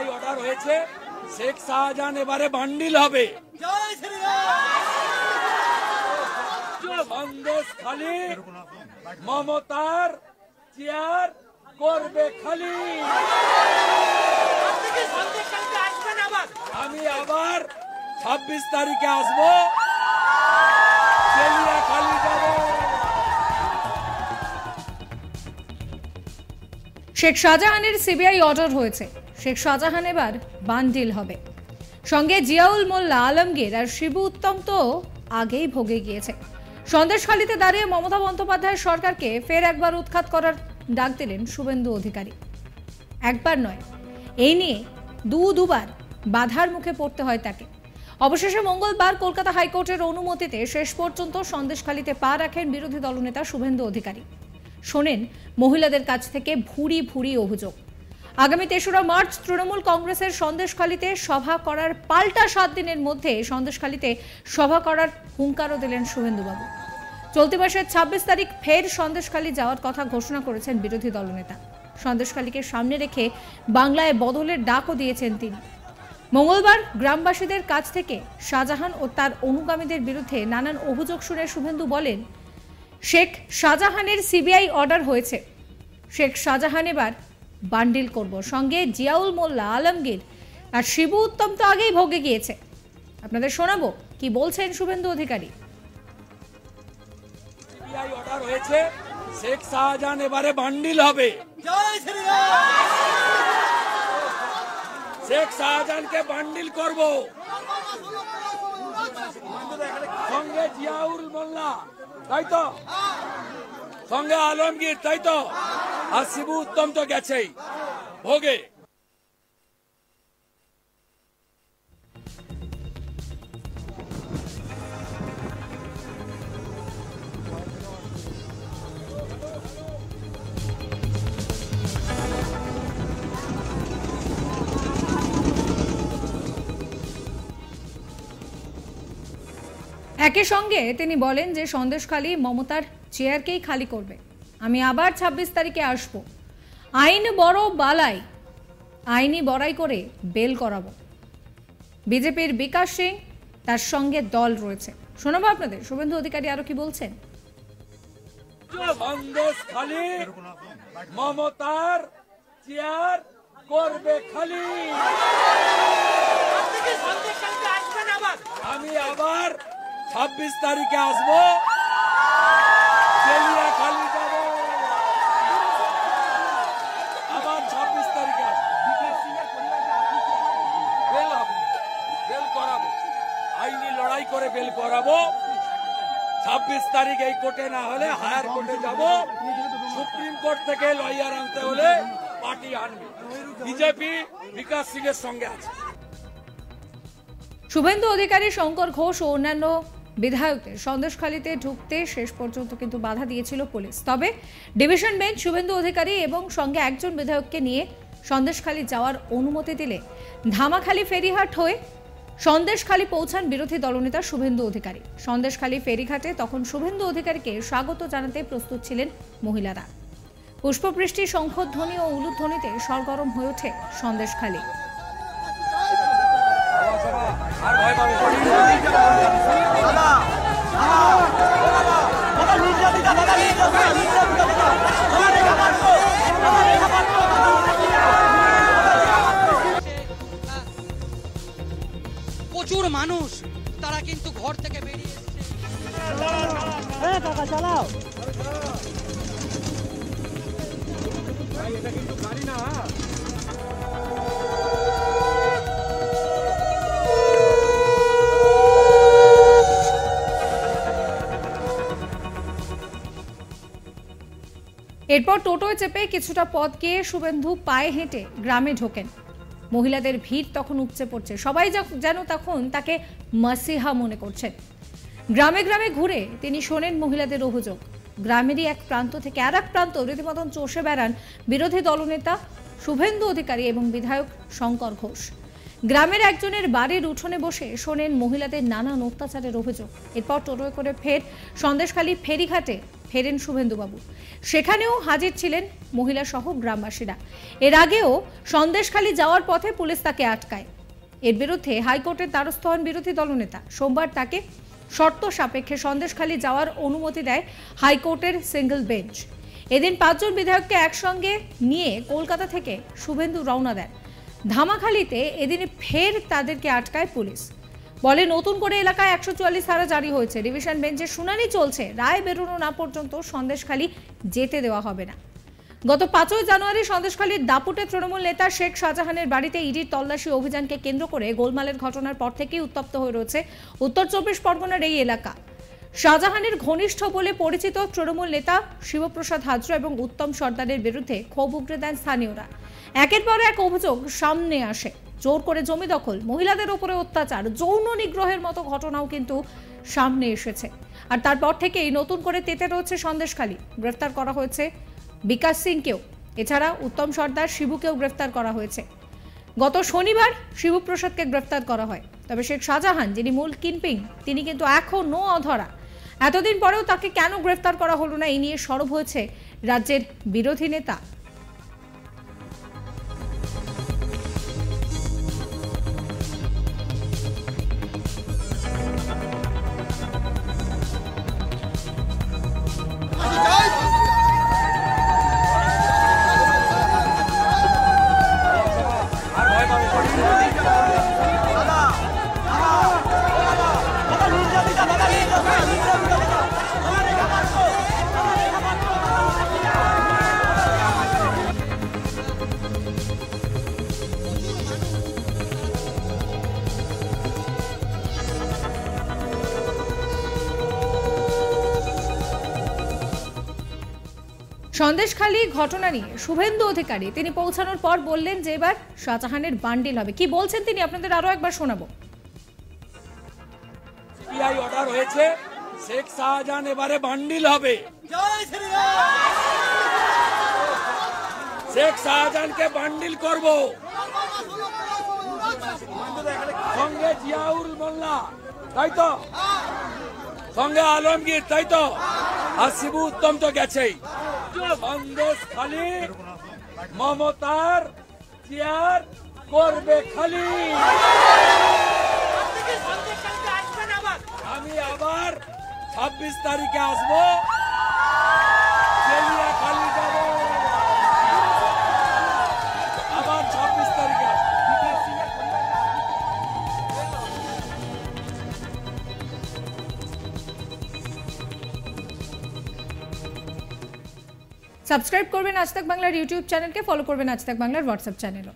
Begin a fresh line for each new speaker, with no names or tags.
CBI order হয়েছে, শেখ শাহজাহান এবারে bundle হবে। সন্দেশখালী মমতার চেয়ার করবে খালি। আমি আবার 26 তারিখে আসবো, খালি যাব।
শেখ শাহজাহানের সিবিআই অর্ডার হয়েছে, শেখ শাহজাহান এবার বান্ডিল হবে। সঙ্গে জিয়াউল মোল্লা, আলমগীর আর শিবু উত্তম তো আগেই ভোগে গিয়েছে। সন্দেশখালীতে দাঁড়িয়ে মমতা বন্দ্যোপাধ্যায়ের সরকারকে ফের একবার উৎখাত করার ডাক দিলেন শুভেন্দু অধিকারী। একবার নয়, এই নিয়ে দুবার বাধার মুখে পড়তে হয় তাকে। অবশেষে মঙ্গলবার কলকাতা হাইকোর্টের অনুমতিতে শেষ পর্যন্ত সন্দেশখালীতে পা রাখেন বিরোধী দলনেতা শুভেন্দু অধিকারী। শোনেন মহিলাদের কাছ থেকে ভুরি ভুরি অভিযোগ। আগামী 3রা মার্চ তৃণমূল কংগ্রেসের সন্দেশখালীতে সভা করার পাল্টা 7 দিনের মধ্যে সন্দেশখালীতে সভা করার হুঙ্কারও দিলেন শুভেন্দুবাবু। চলতি মাসের 26 তারিখ ফের সন্দেশখালী যাওয়ার কথা ঘোষণা করেছেন বিরোধী দলনেতা। সন্দেশখালীকে সামনে রেখে বাংলায় বদলের ডাকও দিয়েছেন তিনি। মঙ্গলবার গ্রামবাসীদের কাছ থেকে শাহজাহান ও তার অনুগামীদের বিরুদ্ধে নানান অভিযোগ শুনে শুভেন্দু বলেন, শেখ শাহজাহানের সিবিআই অর্ডার হয়েছে, শেখ শাহজাহান এবার বান্ডিল করব। সঙ্গে জিয়াউল মোল্লা, আলমগীর আর শিবু উত্তম তো আগেই ভোগে গিয়েছে। আপনাদের শোনাবো কি বলছেন শুভেন্দু অধিকারী।
সিবিআই অর্ডার হয়েছে, শেখ শাহজাহান এবারে বান্ডিল হবে। শেখ শাহজাহানকে বান্ডিল করব। সঙ্গে জিয়াউল মোল্লা, তাই তো, সঙ্গে আলমগীর, তাই তো, আর শিবু উত্তম তো গেছেই ভোগে।
একই সঙ্গে তিনি বলেন যে সন্দেশখালী মমতার চেয়ারকেই খালি করবে। আমি আবার 26 তারিখে আসব, আইন বড় বালাই, আইনি বড়াই করে বেল করাবো। বিজেপির বিকাশ সিং, তার সঙ্গে দল রয়েছে। শোনাবো আপনাদের শুভেন্দু অধিকারী আরো কি বলছেন।
সন্দেশখালী মমতার চেয়ার করবে খালি। আমি আবার 26 তারিখে আসবো, খালি যাব। আবার 26 তারিখে বেল হবে, বেল করাবো, আইনি লড়াই করে বেল করাবো। 26 তারিখ এই কোর্টে না হলে হায়ার কোর্টে যাব। সুপ্রিম কোর্ট থেকে লয়ার আনতে হলে পার্টি আনবে। বিজেপি বিকাশ সিং এর সঙ্গে আছে।
শুভেন্দু অধিকারী, শঙ্কর ঘোষ ও অন্যান্য বিধায়কদের সন্দেশখালীতে ঢুকতে শেষ পর্যন্ত কিন্তু বাধা দিয়েছিল পুলিশ। তবে ডিভিশন বেঞ্চ শুভেন্দু অধিকারী এবং সঙ্গে একজন বিধায়ককে নিয়ে সন্দেশখালী যাওয়ার অনুমতি দিলে ধামাখালী ফেরিঘাট হয়ে সন্দেশখালী পৌঁছান বিরোধী দলনেতা শুভেন্দু অধিকারী। সন্দেশখালী ফেরিঘাটে তখন শুভেন্দু অধিকারীকে স্বাগত জানাতে প্রস্তুত ছিলেন মহিলারা। পুষ্পবৃষ্টি, শঙ্খধ্বনি ও উলুধ্বনিতে সরগরম হয়ে ওঠে সন্দেশখালী।
প্রচুর মানুষ তারা কিন্তু ঘর থেকে বেরিয়ে এসেছে। চালাও, এটা কিন্তু গাড়ি না।
এরপর টোটোয় চেপে কিছুটা পথ গিয়ে শুভেন্দু পায়ে হেঁটে গ্রামে ঢোকেন। মহিলাদের ভিড় তখন উপচে পড়ছে, সবাই যেন তখন তাকে মাসিহা মনে করছেন। গ্রামে গ্রামে ঘুরে তিনি শোনেন মহিলাদের অভিযোগ। গ্রামেরই এক প্রান্ত থেকে আর এক প্রান্ত রীতিমতন চষে বেড়ান বিরোধী দলনেতা শুভেন্দু অধিকারী এবং বিধায়ক শঙ্কর ঘোষ। গ্রামের একজনের বাড়ির উঠোনে বসে শোনেন মহিলাদের নানান অত্যাচারের অভিযোগ। এরপর টোটোয় করে ফের সন্দেশখালী ফেরিঘাটে ফেরেন শুভেন্দুবাবু। সেখানেও হাজির ছিলেন মহিলা সহ গ্রামবাসীরা। এর আগেও সন্দেশখালী যাওয়ার পথে পুলিশ তাকে আটকায়। এর বিরুদ্ধে হাইকোর্টের দ্বারস্থ হন বিরোধী দলনেতা। সোমবার তাকে শর্ত সাপেক্ষে সন্দেশখালী যাওয়ার অনুমতি দেয় হাইকোর্টের সিঙ্গল বেঞ্চ। এদিন 5 জন বিধায়ককে একসঙ্গে নিয়ে কলকাতা থেকে শুভেন্দু রওনা দেন। ধামাখালীতে এদিনে ফের তাদেরকে আটকায় পুলিশ। বলে নতুন করে এলাকায় 144 ধারা জারি হয়েছে, ডিভিশন বেঞ্চের শুনানি চলছে, রায় বেরোনো না পর্যন্ত সন্দেশখালী যেতে দেওয়া হবে না। গত 5 জানুয়ারি সন্দেশখালীর দাপুটে তৃণমূল নেতা শেখ শাহজাহানের বাড়িতে ইডির তল্লাশি অভিযানকে কেন্দ্র করে গোলমালের ঘটনার পর থেকেই উত্তপ্ত হয়ে রয়েছে উত্তর 24 পরগনার এই এলাকা। শাহজাহানের ঘনিষ্ঠ বলে পরিচিত তৃণমূল নেতা শিবপ্রসাদ হাজরা এবং উত্তম সর্দারের বিরুদ্ধে ক্ষোভ উগরে দেন স্থানীয়রা। একের পর এক অভিযোগ সামনে আসে। জোর করে জমি দখল, মহিলাদের উপরে অত্যাচার, যৌন নিগ্রহের মতো ঘটনাও কিন্তু সামনে এসেছে। আর তারপর থেকেই নতুন করে তেতে রয়েছে সন্দেশখালী। গ্রেফতার করা হয়েছে বিকাশ সিংকেও, এছাড়া উত্তম সর্দার শিবুকেও গ্রেফতার করা হয়েছে। গত শনিবার শিবপ্রসাদকে গ্রেফতার করা হয়। তবে শেখ শাহজাহান, যিনি মূল কিংপিং, তিনি কিন্তু এখনো অধরা। এতদিন পরেও তাকে কেন গ্রেফতার করা হলো না, এই নিয়ে সরব হয়েছে রাজ্যের বিরোধী নেতা। সন্দেশখালী ঘটনা নিয়ে শুভেন্দু অধিকারী তিনি পৌঁছানোর পর বললেন যে এবার শাহজাহানের বান্ডিল হবে। কি বলছেন তিনি আপনাদের আরো একবার শোনাবো।
সিবিআই অর্ডার হয়েছে, শেখ শাহজাহান এবারে বান্ডিল হবে। শেখ শাহজাহানকে বান্ডিল করব, সঙ্গে জিয়াউল মোল্লা, তাই তো, সঙ্গে আলমগীর, তাই তো, আর শিবু উত্তম তো গেছেই। সন্দেশখালী মমতার চেয়ার করবে খালি। আমি আবার 26 তারিখে আসবো, খালি যাব, আবার 26 তারিখে আসবো।
সাবস্ক্রাইব করবেন আজ তাক বাংলার ইউটিউব চ্যানেলকে, ফলো করবেন আজ তাক বাংলার হোয়াটসঅ্যাপ চ্যানেলও।